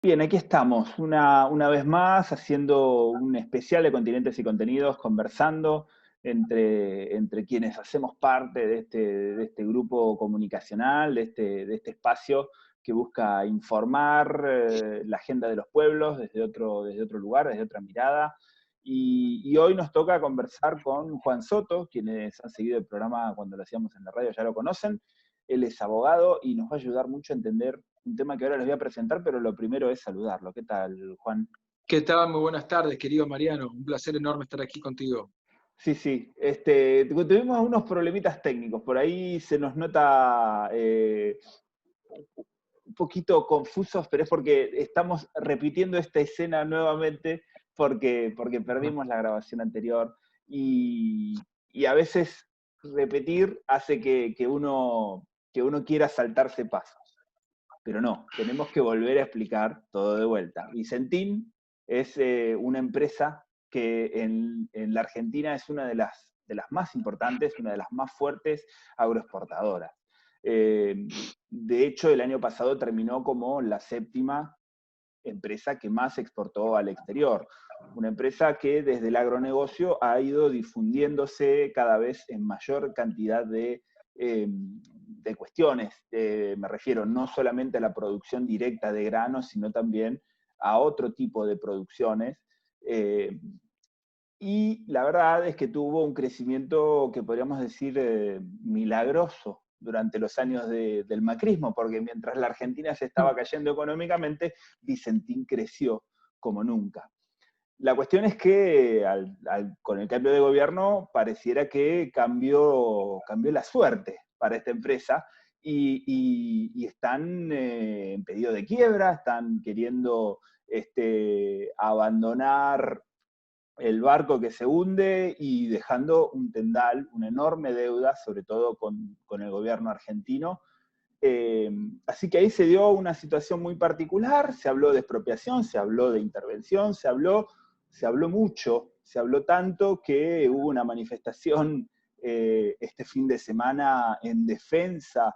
Bien, aquí estamos, una vez más, haciendo un especial de Continentes y Contenidos, conversando entre quienes hacemos parte de este grupo comunicacional, de este espacio que busca informar la agenda de los pueblos desde otro lugar, desde otra mirada. Y hoy nos toca conversar con Juan Soto, quienes han seguido el programa cuando lo hacíamos en la radio ya lo conocen. Él es abogado y nos va a ayudar mucho a entender un tema que ahora les voy a presentar, pero lo primero es saludarlo. ¿Qué tal, Juan? ¿Qué tal? Muy buenas tardes, querido Mariano. Un placer enorme estar aquí contigo. Sí, sí. Tuvimos unos problemitas técnicos. Por ahí se nos nota un poquito confusos, pero es porque estamos repitiendo esta escena nuevamente porque perdimos la grabación anterior. Y a veces repetir hace que uno quiera saltarse pasos. Pero no, tenemos que volver a explicar todo de vuelta. Vicentín es una empresa que en la Argentina es una de las más importantes, una de las más fuertes agroexportadoras. De hecho, el año pasado terminó como la séptima empresa que más exportó al exterior. Una empresa que desde el agronegocio ha ido difundiéndose cada vez en mayor cantidad de cuestiones. Me refiero no solamente a la producción directa de granos, sino también a otro tipo de producciones. Eh, y la verdad es que tuvo un crecimiento que podríamos decir milagroso durante los años del macrismo, porque mientras la Argentina se estaba cayendo económicamente, Vicentín creció como nunca. La cuestión es que con el cambio de gobierno pareciera que cambió la suerte para esta empresa y están en pedido de quiebra, están queriendo abandonar el barco que se hunde y dejando un tendal, una enorme deuda, sobre todo con el gobierno argentino. Así que ahí se dio una situación muy particular, se habló de expropiación, se habló de intervención, se habló mucho, se habló tanto que hubo una manifestación este fin de semana en defensa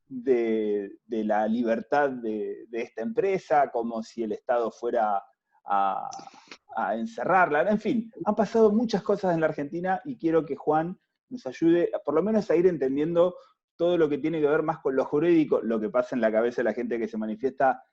de la libertad de esta empresa, como si el Estado fuera a, a encerrarla. En fin, han pasado muchas cosas en la Argentina y quiero que Juan nos ayude, por lo menos a ir entendiendo todo lo que tiene que ver más con lo jurídico, lo que pasa en la cabeza de la gente que se manifiesta,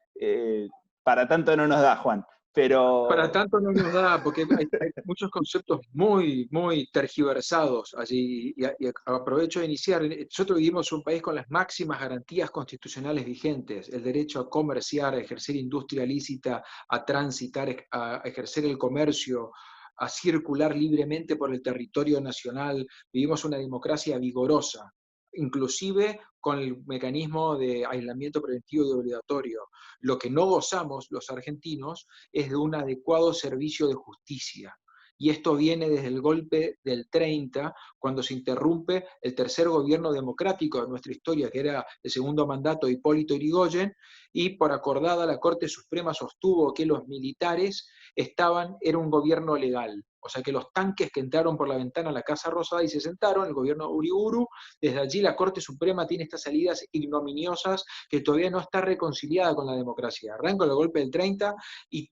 para tanto no nos da, Juan. Para Pero tanto no nos da, porque hay muchos conceptos muy tergiversados allí. Y aprovecho de iniciar. Nosotros vivimos en un país con las máximas garantías constitucionales vigentes: el derecho a comerciar, a ejercer industria lícita, a transitar, a ejercer el comercio, a circular libremente por el territorio nacional. Vivimos una democracia vigorosa, inclusive con el mecanismo de aislamiento preventivo y obligatorio. Lo que no gozamos los argentinos es de un adecuado servicio de justicia. Y esto viene desde el golpe del 30, cuando se interrumpe el tercer gobierno democrático de nuestra historia, que era el segundo mandato de Hipólito Yrigoyen, y por acordada la Corte Suprema sostuvo que los militares era un gobierno legal. O sea que los tanques que entraron por la ventana a la Casa Rosada y se sentaron, el gobierno Uriburu, desde allí la Corte Suprema tiene estas salidas ignominiosas que todavía no está reconciliada con la democracia. Arranco el golpe del 30 y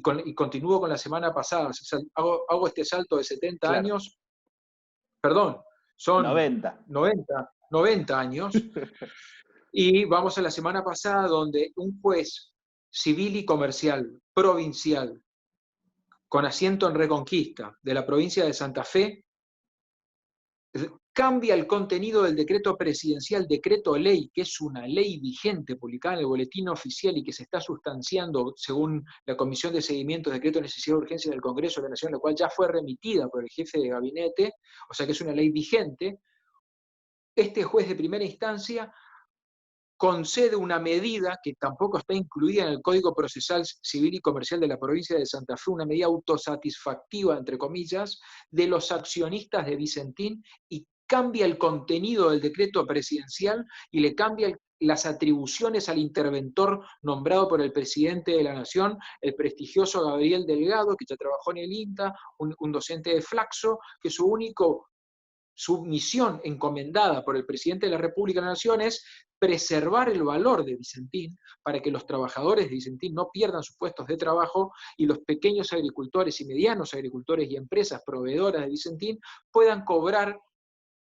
continúo con la semana pasada. Hago este salto de 70 claro, años, perdón, son 90. 90 años, y vamos a la semana pasada, donde un juez civil y comercial provincial con asiento en Reconquista de la provincia de Santa Fe cambia el contenido del decreto presidencial, decreto ley, que es una ley vigente publicada en el boletín oficial y que se está sustanciando según la Comisión de Seguimiento de Decreto de Necesidad de Urgencia del Congreso de la Nación, la cual ya fue remitida por el jefe de gabinete, o sea que es una ley vigente. Este juez de primera instancia concede una medida que tampoco está incluida en el Código Procesal Civil y Comercial de la provincia de Santa Fe, una medida autosatisfactiva, entre comillas, de los accionistas de Vicentín, y cambia el contenido del decreto presidencial y le cambia las atribuciones al interventor nombrado por el presidente de la Nación, el prestigioso Gabriel Delgado, que ya trabajó en el INTA, un docente de Flaxo, que su su misión encomendada por el presidente de la República de las Naciones es preservar el valor de Vicentín para que los trabajadores de Vicentín no pierdan sus puestos de trabajo y los pequeños agricultores y medianos agricultores y empresas proveedoras de Vicentín puedan cobrar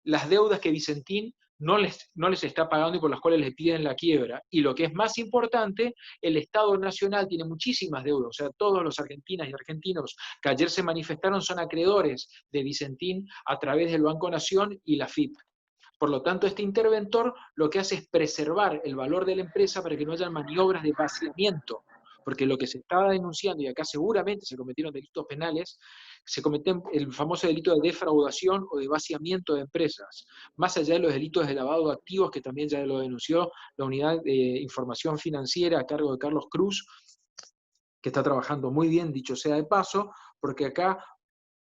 las deudas que Vicentín no les está pagando y por las cuales les piden la quiebra. Y lo que es más importante, el Estado Nacional tiene muchísimas deudas, o sea, todos los argentinas y argentinos que ayer se manifestaron son acreedores de Vicentín a través del Banco Nación y la FIP. Por lo tanto, este interventor lo que hace es preservar el valor de la empresa para que no haya maniobras de vaciamiento, porque lo que se estaba denunciando, y acá seguramente se cometieron delitos penales, se cometen el famoso delito de defraudación o de vaciamiento de empresas, más allá de los delitos de lavado de activos, que también ya lo denunció la Unidad de Información Financiera a cargo de Carlos Cruz, que está trabajando muy bien, dicho sea de paso, porque acá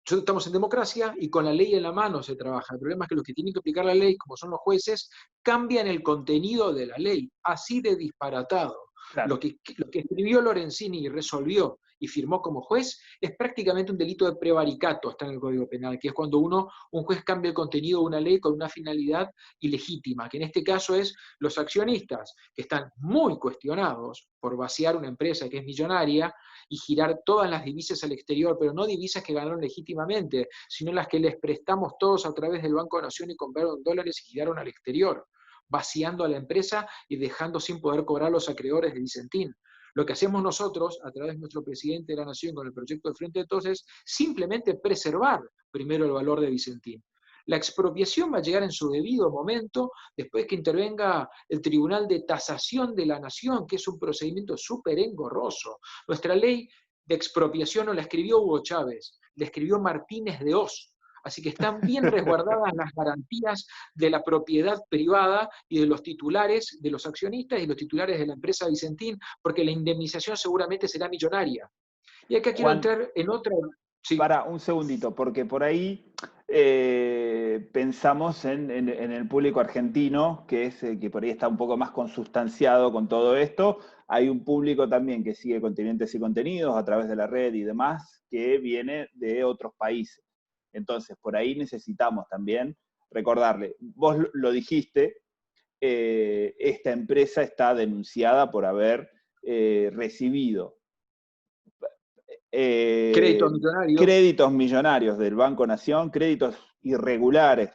estamos en democracia y con la ley en la mano se trabaja. El problema es que los que tienen que aplicar la ley, como son los jueces, cambian el contenido de la ley, así de disparatado. Claro. Lo que escribió Lorenzini y resolvió y firmó como juez es prácticamente un delito de prevaricato, está en el Código Penal, que es cuando un juez cambia el contenido de una ley con una finalidad ilegítima, que en este caso es los accionistas, que están muy cuestionados por vaciar una empresa que es millonaria, y girar todas las divisas al exterior, pero no divisas que ganaron legítimamente, sino las que les prestamos todos a través del Banco de Nación y compraron dólares y giraron al exterior, vaciando a la empresa y dejando sin poder cobrar los acreedores de Vicentín. Lo que hacemos nosotros, a través de nuestro presidente de la Nación con el proyecto de Frente de Todos, es simplemente preservar primero el valor de Vicentín. La expropiación va a llegar en su debido momento después que intervenga el Tribunal de Tasación de la Nación, que es un procedimiento súper engorroso. Nuestra ley de expropiación no la escribió Hugo Chávez, la escribió Martínez de Oz. Así que están bien resguardadas las garantías de la propiedad privada y de los titulares, de los accionistas y los titulares de la empresa Vicentín, porque la indemnización seguramente será millonaria. Y acá quiero Juan, entrar en otra... Sí. para un segundito, porque por ahí pensamos en el público argentino, que es que por ahí está un poco más consustanciado con todo esto. Hay un público también que sigue Continentes y Contenidos a través de la red y demás, que viene de otros países. Entonces, por ahí necesitamos también recordarle, vos lo dijiste, esta empresa está denunciada por haber recibido créditos millonarios del Banco Nación, créditos irregulares,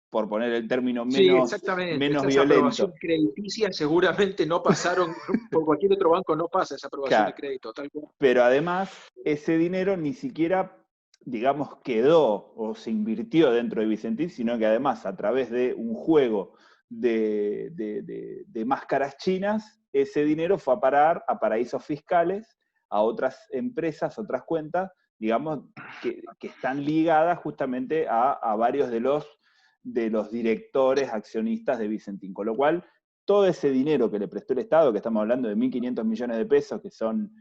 por poner el término Sí, menos exactamente. Estas violento. aprobaciones crediticias seguramente no pasaron, por cualquier otro banco no pasa esa aprobación de Claro. crédito, tal cual. Pero además, ese dinero ni siquiera, digamos, quedó o se invirtió dentro de Vicentín, sino que además, a través de un juego de máscaras chinas, ese dinero fue a parar a paraísos fiscales, a otras empresas, otras cuentas, digamos, que están ligadas justamente a varios de los directores, accionistas de Vicentín. Con lo cual, todo ese dinero que le prestó el Estado, que estamos hablando de 1.500 millones de pesos, que son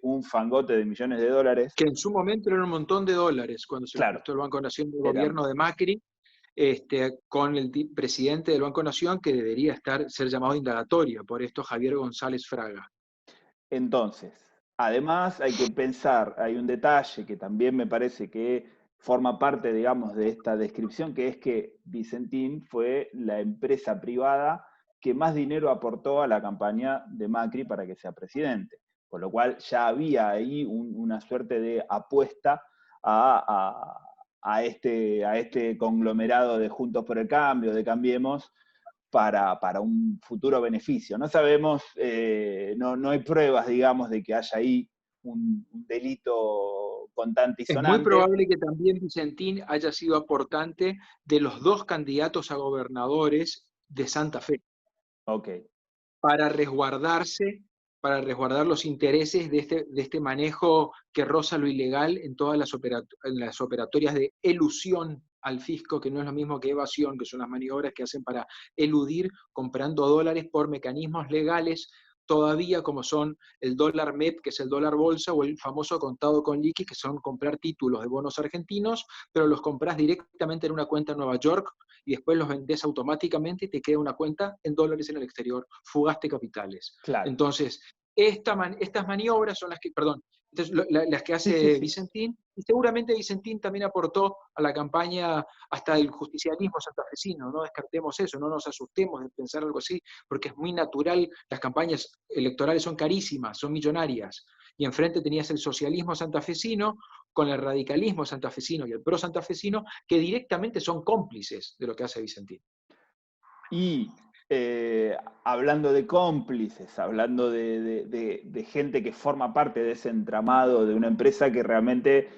un fangote de millones de dólares. Que en su momento era un montón de dólares cuando se Claro, prestó el Banco Nación del gobierno de Macri, con el presidente del Banco Nación que debería ser llamado indagatorio, por esto Javier González Fraga. Entonces, además hay que pensar, hay un detalle que también me parece que forma parte, digamos, de esta descripción, que es que Vicentín fue la empresa privada que más dinero aportó a la campaña de Macri para que sea presidente. Con lo cual ya había ahí una suerte de apuesta a este conglomerado de Juntos por el Cambio, de Cambiemos, para un futuro beneficio. No sabemos, no hay pruebas, digamos, de que haya ahí un delito contante y Es muy sonante. probable que también Vicentín haya sido aportante de los dos candidatos a gobernadores de Santa Fe. Ok. Para resguardar los intereses de este manejo que roza lo ilegal en todas las operatorias de elusión al fisco, que no es lo mismo que evasión, que son las maniobras que hacen para eludir comprando dólares por mecanismos legales, todavía como son el dólar MEP, que es el dólar bolsa, o el famoso contado con liqui, que son comprar títulos de bonos argentinos, pero los compras directamente en una cuenta en Nueva York y después los vendés automáticamente y te queda una cuenta en dólares en el exterior, fugaste capitales. Claro. Entonces, estas maniobras son las que, perdón, las que Sí, sí, hace sí. Vicentín, y seguramente Vicentín también aportó a la campaña hasta el justicialismo santafesino, no descartemos eso, no nos asustemos de pensar algo así, porque es muy natural, las campañas electorales son carísimas, son millonarias, y enfrente tenías el socialismo santafesino con el radicalismo santafesino y el pro santafesino, que directamente son cómplices de lo que hace Vicentín. Y hablando de cómplices, hablando de gente que forma parte de ese entramado de una empresa que realmente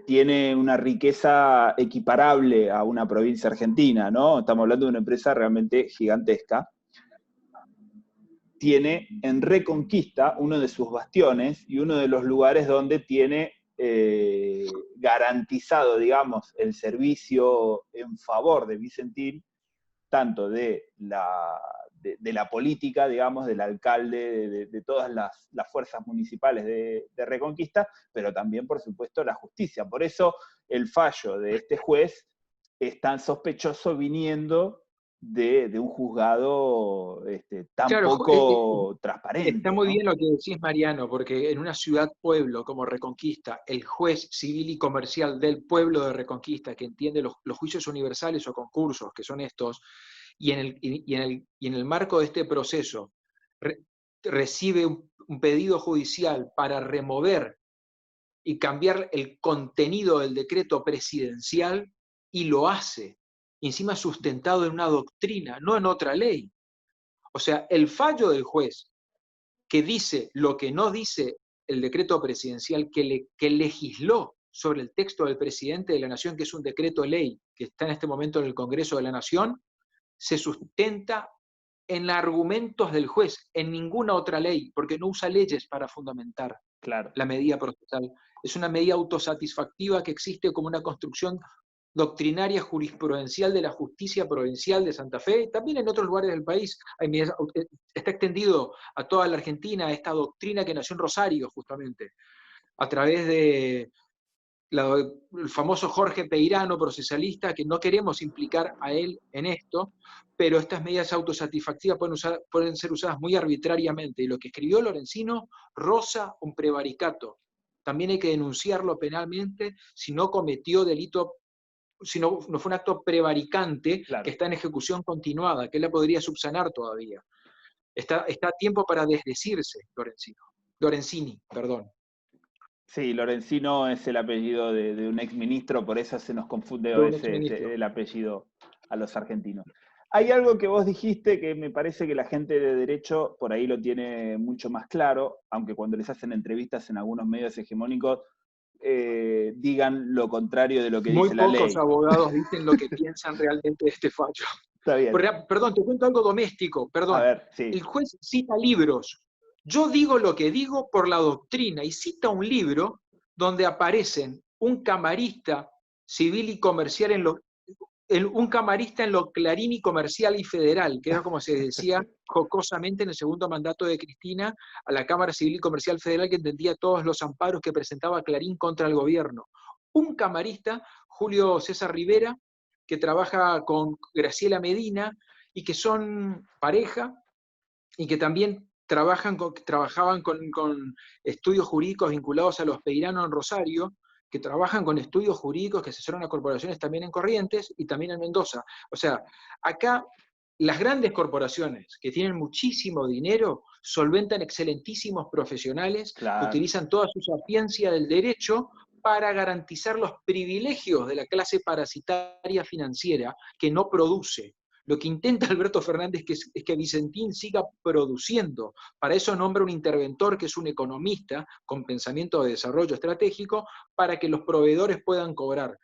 tiene una riqueza equiparable a una provincia argentina, ¿no? Estamos hablando de una empresa realmente gigantesca. Tiene en Reconquista uno de sus bastiones y uno de los lugares donde tiene garantizado, digamos, el servicio en favor de Vicentín, tanto de la política, digamos, del alcalde, de todas las fuerzas municipales de Reconquista, pero también, por supuesto, la justicia. Por eso el fallo de este juez es tan sospechoso viniendo de un juzgado tan Claro, poco está transparente, muy ¿no? bien lo que decís, Mariano, porque en una ciudad-pueblo como Reconquista, el juez civil y comercial del pueblo de Reconquista, que entiende los juicios universales o concursos, que son estos, y en el marco de este proceso re- recibe un pedido judicial para remover y cambiar el contenido del decreto presidencial, y lo hace, y encima sustentado en una doctrina, no en otra ley. O sea, el fallo del juez que dice lo que no dice el decreto presidencial que legisló sobre el texto del presidente de la Nación, que es un decreto ley que está en este momento en el Congreso de la Nación, se sustenta en argumentos del juez, en ninguna otra ley, porque no usa leyes para fundamentar Claro. la medida procesal. Es una medida autosatisfactiva que existe como una construcción doctrinaria jurisprudencial de la justicia provincial de Santa Fe, también en otros lugares del país. Está extendido a toda la Argentina esta doctrina que nació en Rosario, justamente, a través de el famoso Jorge Peirano, procesalista, que no queremos implicar a él en esto, pero estas medidas autosatisfactivas pueden ser usadas muy arbitrariamente. Y lo que escribió Lorenzino roza un prevaricato. También hay que denunciarlo penalmente si no cometió delito, si no fue un acto prevaricante que Claro. está en ejecución continuada, que él la podría subsanar todavía. Está a tiempo para desdecirse, Lorenzini, perdón. Sí, Lorenzino es el apellido de un exministro, por eso se nos confunde a De un veces exministro. el apellido a los argentinos. Hay algo que vos dijiste que me parece que la gente de derecho por ahí lo tiene mucho más claro, aunque cuando les hacen entrevistas en algunos medios hegemónicos digan lo contrario de lo que Muy dice la pocos ley. abogados dicen lo que piensan realmente de este fallo. Está bien. Perdón, te cuento algo doméstico, A perdón. ver, El sí. juez cita libros. Yo digo lo que digo por la doctrina y cita un libro donde aparecen un camarista civil y comercial un camarista en lo Clarín y Comercial y Federal, que era como se decía jocosamente en el segundo mandato de Cristina a la Cámara Civil y Comercial Federal, que entendía todos los amparos que presentaba Clarín contra el gobierno. Un camarista, Julio César Rivera, que trabaja con Graciela Medina y que son pareja y que también trabajaban con estudios jurídicos vinculados a los Peirano en Rosario, que trabajan con estudios jurídicos que asesoran a corporaciones también en Corrientes y también en Mendoza. O sea, acá las grandes corporaciones que tienen muchísimo dinero solventan excelentísimos profesionales que Claro. utilizan toda su sapiencia del derecho para garantizar los privilegios de la clase parasitaria financiera que no produce. Lo que intenta Alberto Fernández es que Vicentín siga produciendo. Para eso nombra un interventor que es un economista con pensamiento de desarrollo estratégico para que los proveedores puedan cobrar.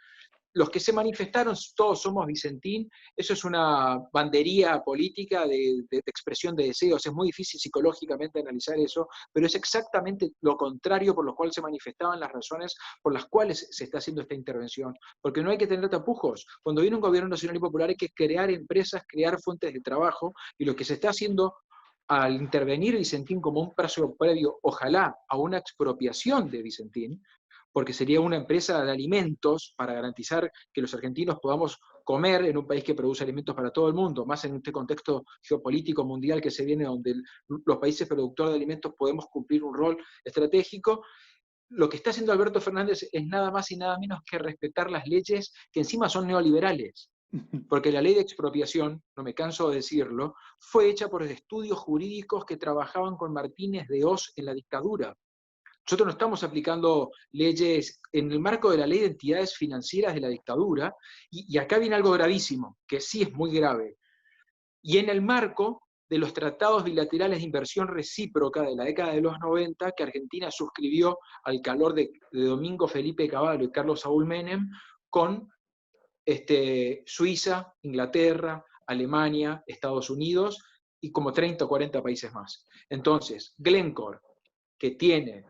Los que se manifestaron, todos somos Vicentín, eso es una bandería política de expresión de deseos, es muy difícil psicológicamente analizar eso, pero es exactamente lo contrario por lo cual se manifestaban las razones por las cuales se está haciendo esta intervención, porque no hay que tener tapujos. Cuando viene un gobierno nacional y popular hay que crear empresas, crear fuentes de trabajo, y lo que se está haciendo al intervenir Vicentín como un plazo previo, ojalá, a una expropiación de Vicentín, porque sería una empresa de alimentos para garantizar que los argentinos podamos comer en un país que produce alimentos para todo el mundo, más en este contexto geopolítico mundial que se viene, donde los países productores de alimentos podemos cumplir un rol estratégico. Lo que está haciendo Alberto Fernández es nada más y nada menos que respetar las leyes que encima son neoliberales. Porque la ley de expropiación, no me canso de decirlo, fue hecha por estudios jurídicos que trabajaban con Martínez de Oz en la dictadura. Nosotros no estamos aplicando leyes en el marco de la ley de entidades financieras de la dictadura, y acá viene algo gravísimo, que sí es muy grave. Y en el marco de los tratados bilaterales de inversión recíproca de la década de los 90, que Argentina suscribió al calor de Domingo Felipe Cavallo y Carlos Saúl Menem, con Suiza, Inglaterra, Alemania, Estados Unidos y como 30 o 40 países más. Entonces, Glencore, que tiene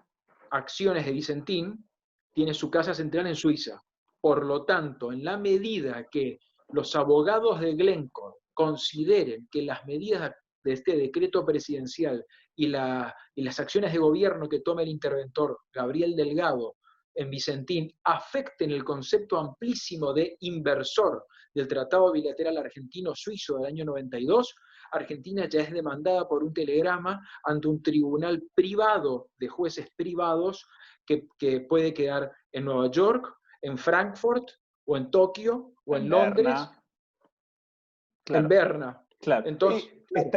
acciones de Vicentín, tiene su casa central en Suiza. Por lo tanto, en la medida que los abogados de Glencore consideren que las medidas de este decreto presidencial y las acciones de gobierno que tome el interventor Gabriel Delgado en Vicentín afecten el concepto amplísimo de inversor del Tratado Bilateral Argentino-Suizo del año 92, Argentina ya es demandada por un telegrama ante un tribunal privado de jueces privados que puede quedar en Nueva York, en Frankfurt, o en Tokio, o en Londres, claro, en Berna. Claro. Entonces,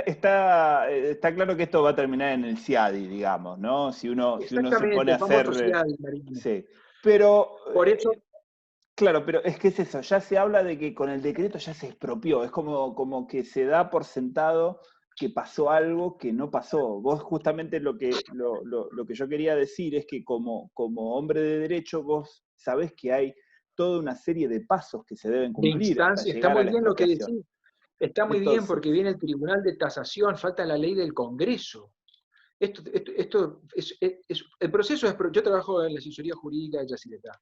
está claro que esto va a terminar en el CIADI, digamos, ¿no? Si uno se pone exactamente, a el famoso hacer... CIADI, Marina. Sí. Pero, Por eso, claro, pero es que es eso, ya se habla de que con el decreto ya se expropió, es como que se da por sentado que pasó algo que no pasó. Vos justamente lo que yo quería decir es que como hombre de derecho vos sabés que hay toda una serie de pasos que se deben de cumplir hasta instancia, está llegar a muy la bien lo que expropiación. decís. Está muy bien Entonces, porque viene el Tribunal de Tasación, falta la ley del Congreso. El proceso es, yo trabajo en la asesoría jurídica de Yacyretá.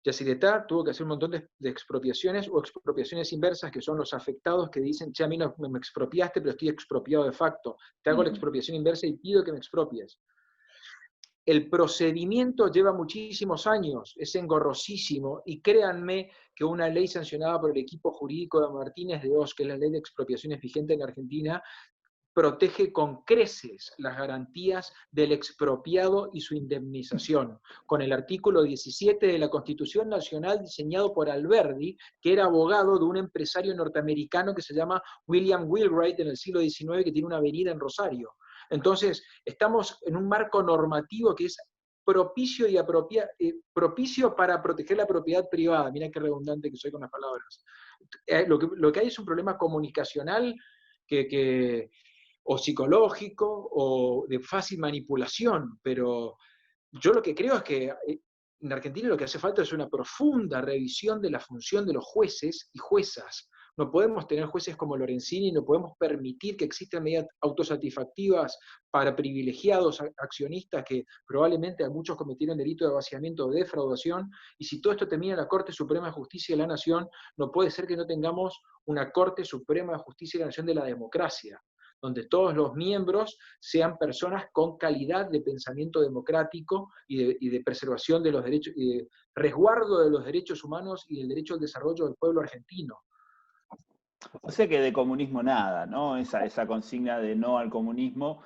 Yacyretá tuvo que hacer un montón de expropiaciones o expropiaciones inversas, que son los afectados que dicen, che, a mí no me expropiaste, pero estoy expropiado de facto. Te hago la expropiación inversa y pido que me expropies. El procedimiento lleva muchísimos años, es engorrosísimo, y créanme que una ley sancionada por el equipo jurídico de Martínez de Oz, que es la ley de expropiaciones vigente en Argentina, protege con creces las garantías del expropiado y su indemnización, con el artículo 17 de la Constitución Nacional diseñado por Alberdi, que era abogado de un empresario norteamericano que se llama William Wheelwright en el siglo XIX, que tiene una avenida en Rosario. Entonces, estamos en un marco normativo que es propicio, propicio para proteger la propiedad privada. Mira qué redundante que soy con las palabras. Lo que hay es un problema comunicacional o psicológico o de fácil manipulación, pero yo lo que creo es que en Argentina lo que hace falta es una profunda revisión de la función de los jueces y juezas. No podemos tener jueces como Lorenzini, no podemos permitir que existan medidas autosatisfactivas para privilegiados accionistas que probablemente a muchos cometieron delito de vaciamiento o de defraudación, y si todo esto termina en la Corte Suprema de Justicia de la Nación, no puede ser que no tengamos una Corte Suprema de Justicia de la Nación de la democracia, donde todos los miembros sean personas con calidad de pensamiento democrático y de preservación de los derechos, y de resguardo de los derechos humanos y del derecho al desarrollo del pueblo argentino. O sea que de comunismo nada, ¿no? Esa consigna de no al comunismo,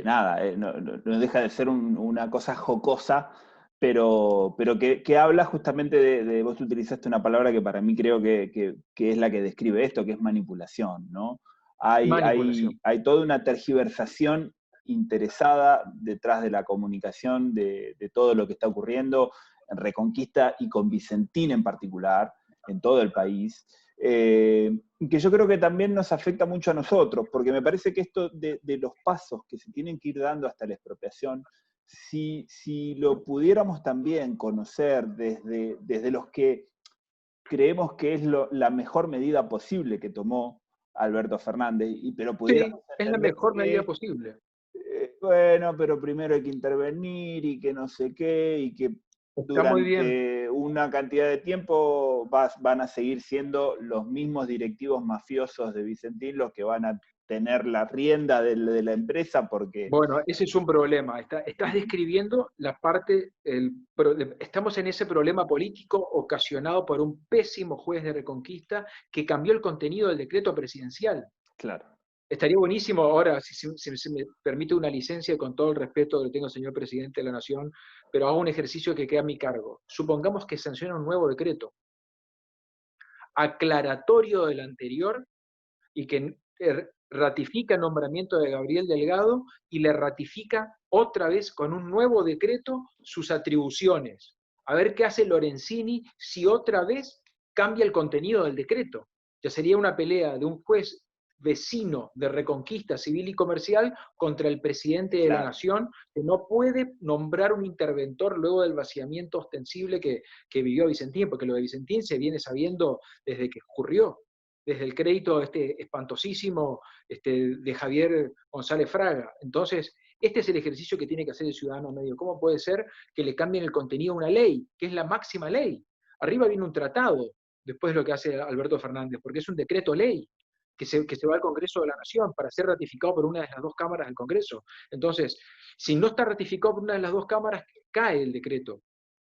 nada, no deja de ser una cosa jocosa, pero que habla justamente vos utilizaste una palabra que para mí creo que es la que describe esto, que es manipulación, ¿no? Manipulación. Hay toda una tergiversación interesada detrás de la comunicación de todo lo que está ocurriendo en Reconquista y con Vicentín en particular, en todo el país. Que yo creo que también nos afecta mucho a nosotros, porque me parece que esto de los pasos que se tienen que ir dando hasta la expropiación, si lo pudiéramos también conocer desde los que creemos que es la mejor medida posible que tomó Alberto Fernández, pero pudiéramos es la entender mejor medida que, posible. bueno, pero primero hay que intervenir y que no sé qué, y que Está muy bien. durante una cantidad de tiempo van a seguir siendo los mismos directivos mafiosos de Vicentín los que van a tener la rienda de la empresa porque... Bueno, ese es un problema. Estás describiendo la parte, estamos en ese problema político ocasionado por un pésimo juez de Reconquista que cambió el contenido del decreto presidencial. Claro. Estaría buenísimo ahora, si me permite una licencia, con todo el respeto que le tengo al señor presidente de la Nación, pero hago un ejercicio que queda a mi cargo. Supongamos que sanciona un nuevo decreto, aclaratorio del anterior, y que ratifica el nombramiento de Gabriel Delgado y le ratifica otra vez con un nuevo decreto sus atribuciones. A ver qué hace Lorenzini si otra vez cambia el contenido del decreto. Ya sería una pelea de un juez vecino de Reconquista Civil y Comercial contra el presidente de la Nación, que no puede nombrar un interventor luego del vaciamiento ostensible que vivió Vicentín, porque lo de Vicentín se viene sabiendo desde que ocurrió, desde el crédito espantosísimo de Javier González Fraga. Entonces, este es el ejercicio que tiene que hacer el ciudadano medio. ¿Cómo puede ser que le cambien el contenido a una ley, que es la máxima ley? Arriba viene un tratado, después de lo que hace Alberto Fernández, porque es un decreto ley que se va al Congreso de la Nación para ser ratificado por una de las dos cámaras del Congreso. Entonces, si no está ratificado por una de las dos cámaras, cae el decreto,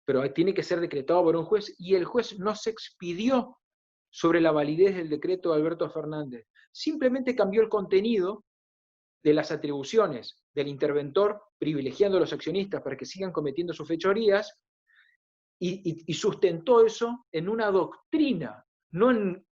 pero tiene que ser decretado por un juez, y el juez no se expidió sobre la validez del decreto de Alberto Fernández. Simplemente cambió el contenido de las atribuciones del interventor, privilegiando a los accionistas para que sigan cometiendo sus fechorías, y sustentó eso en una doctrina, no en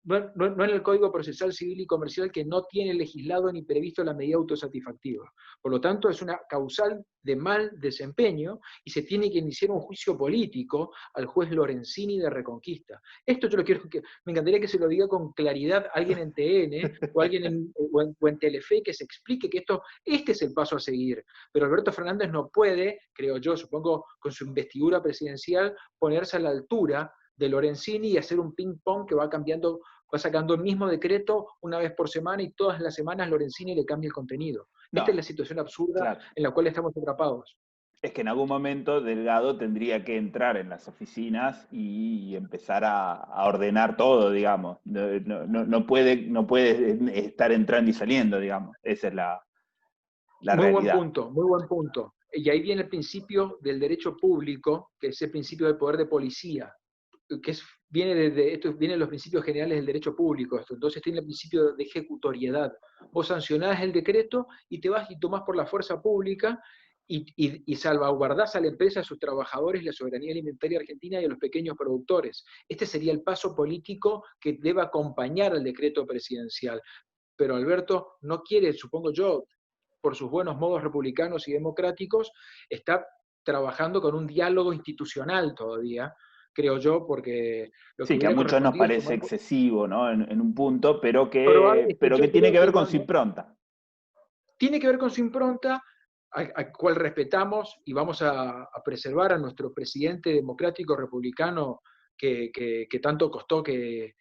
el Código Procesal Civil y Comercial, que no tiene legislado ni previsto la medida autosatisfactiva. Por lo tanto, es una causal de mal desempeño y se tiene que iniciar un juicio político al juez Lorenzini de Reconquista. Esto yo lo quiero me encantaría que se lo diga con claridad alguien en TN o alguien o en Telefe, que se explique que este es el paso a seguir. Pero Alberto Fernández no puede, creo yo, supongo, con su investidura presidencial, ponerse a la altura de Lorenzini y hacer un ping-pong que va cambiando, va sacando el mismo decreto una vez por semana, y todas las semanas Lorenzini le cambia el contenido. No, esta es la situación absurda en la cual estamos atrapados. Es que en algún momento Delgado tendría que entrar en las oficinas y empezar a ordenar todo, digamos. No puede estar entrando y saliendo, digamos. Esa es la Muy realidad. buen punto, muy buen punto. Y ahí viene el principio del derecho público, que es el principio del poder de policía, que viene de los principios generales del derecho público. Entonces tiene el principio de ejecutoriedad. Vos sancionás el decreto y te vas y tomás por la fuerza pública y salvaguardás a la empresa, a sus trabajadores, la soberanía alimentaria argentina y a los pequeños productores. Este sería el paso político que debe acompañar al decreto presidencial. Pero Alberto no quiere, supongo yo, por sus buenos modos republicanos y democráticos, está trabajando con un diálogo institucional todavía, creo yo, porque lo sí, que a muchos nos parece excesivo, ¿no? En un punto, pero que tiene que ver con su impronta. Tiene que ver con su impronta, a cual respetamos y vamos a preservar a nuestro presidente democrático republicano que tanto costó que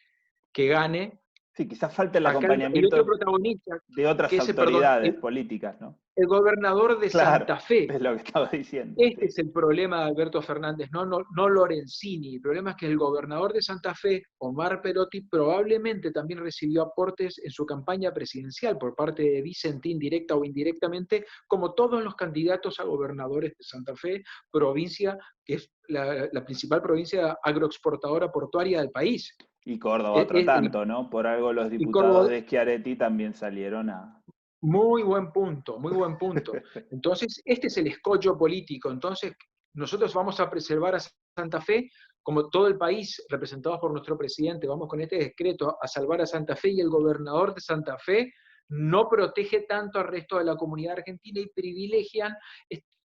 gane. Sí, quizás falta el acompañamiento otro protagonista, de otras autoridades políticas, ¿no? El gobernador de Santa Fe. Es lo que estaba diciendo. Este es el problema de Alberto Fernández, no Lorenzini. El problema es que el gobernador de Santa Fe, Omar Perotti, probablemente también recibió aportes en su campaña presidencial por parte de Vicentín, directa o indirectamente, como todos los candidatos a gobernadores de Santa Fe, provincia que es la principal provincia agroexportadora portuaria del país. Y Córdoba otro tanto, ¿no? Por algo los diputados de Schiaretti también salieron a... Muy buen punto, muy buen punto. Entonces, este es el escollo político. Entonces, nosotros vamos a preservar a Santa Fe, como todo el país, representados por nuestro presidente, vamos con este decreto a salvar a Santa Fe, y el gobernador de Santa Fe no protege tanto al resto de la comunidad argentina y privilegian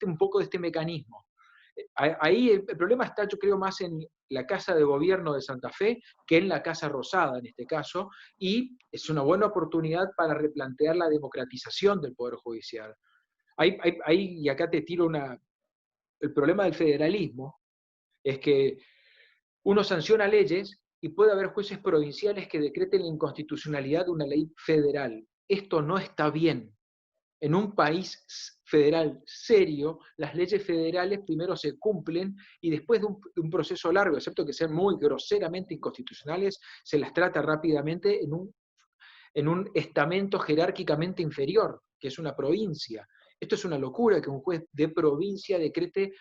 un poco de este mecanismo. Ahí el problema está, yo creo, más en la Casa de Gobierno de Santa Fe que en la Casa Rosada, en este caso, y es una buena oportunidad para replantear la democratización del Poder Judicial. Y acá te tiro el problema del federalismo, es que uno sanciona leyes y puede haber jueces provinciales que decreten la inconstitucionalidad de una ley federal. Esto no está bien. En un país federal serio, las leyes federales primero se cumplen y después de un proceso largo, excepto que sean muy groseramente inconstitucionales, se las trata rápidamente en un estamento jerárquicamente inferior, que es una provincia. Esto es una locura que un juez de provincia decrete,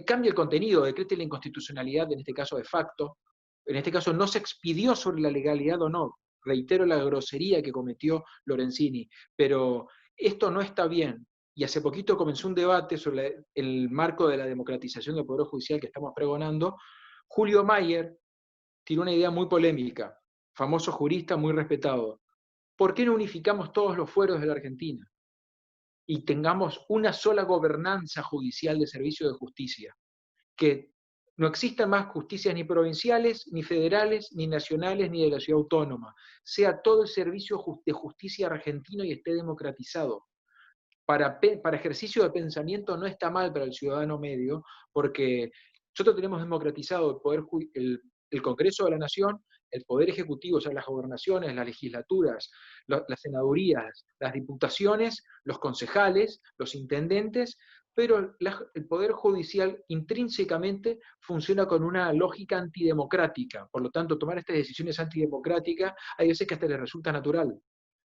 cambie el contenido, decrete la inconstitucionalidad, en este caso de facto. En este caso no se expidió sobre la legalidad o no. Reitero la grosería que cometió Lorenzini, pero esto no está bien. Y hace poquito comenzó un debate sobre el marco de la democratización del Poder Judicial que estamos pregonando. Julio Mayer tiró una idea muy polémica, famoso jurista muy respetado. ¿Por qué no unificamos todos los fueros de la Argentina y tengamos una sola gobernanza judicial de servicio de justicia? Que no existan más justicias ni provinciales, ni federales, ni nacionales, ni de la ciudad autónoma. Sea todo el servicio de justicia argentino y esté democratizado. Para ejercicio de pensamiento no está mal para el ciudadano medio, porque nosotros tenemos democratizado el Congreso de la Nación, el Poder Ejecutivo, o sea, las gobernaciones, las legislaturas, las senadurías, las diputaciones, los concejales, los intendentes, pero el Poder Judicial intrínsecamente funciona con una lógica antidemocrática. Por lo tanto, tomar estas decisiones antidemocráticas hay veces que hasta les resulta natural.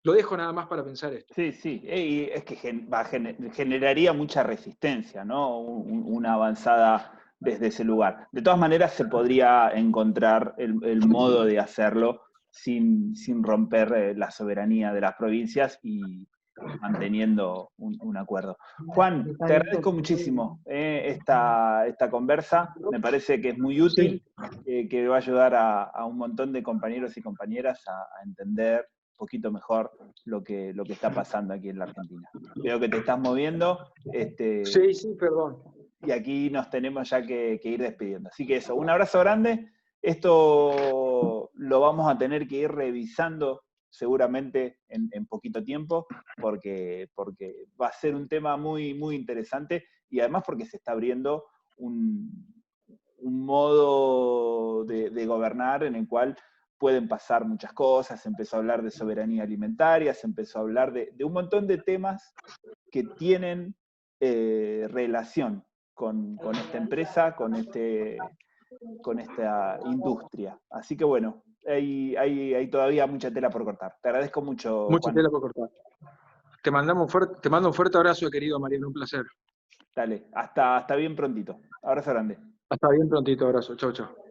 Lo dejo nada más para pensar esto. Sí, sí, y es que generaría mucha resistencia, ¿no? Una avanzada desde ese lugar. De todas maneras, se podría encontrar el modo de hacerlo sin romper la soberanía de las provincias y manteniendo un acuerdo. Juan, te agradezco muchísimo esta conversa, me parece que es muy útil, que va a ayudar a un montón de compañeros y compañeras a entender un poquito mejor lo que está pasando aquí en la Argentina. Veo que te estás moviendo. Sí, perdón. Y aquí nos tenemos ya que ir despidiendo. Así que eso, un abrazo grande. Esto lo vamos a tener que ir revisando seguramente en poquito tiempo, porque va a ser un tema muy, muy interesante y además porque se está abriendo un modo de gobernar en el cual pueden pasar muchas cosas. Se empezó a hablar de soberanía alimentaria, se empezó a hablar de un montón de temas que tienen relación con esta empresa, con esta industria. Así que bueno, hay todavía mucha tela por cortar. Te agradezco mucho, Mucha Juan. tela por cortar. Te mando un fuerte abrazo, querido Mariano, un placer. Dale, hasta bien prontito. Abrazo grande. Hasta bien prontito, abrazo. Chau, chau.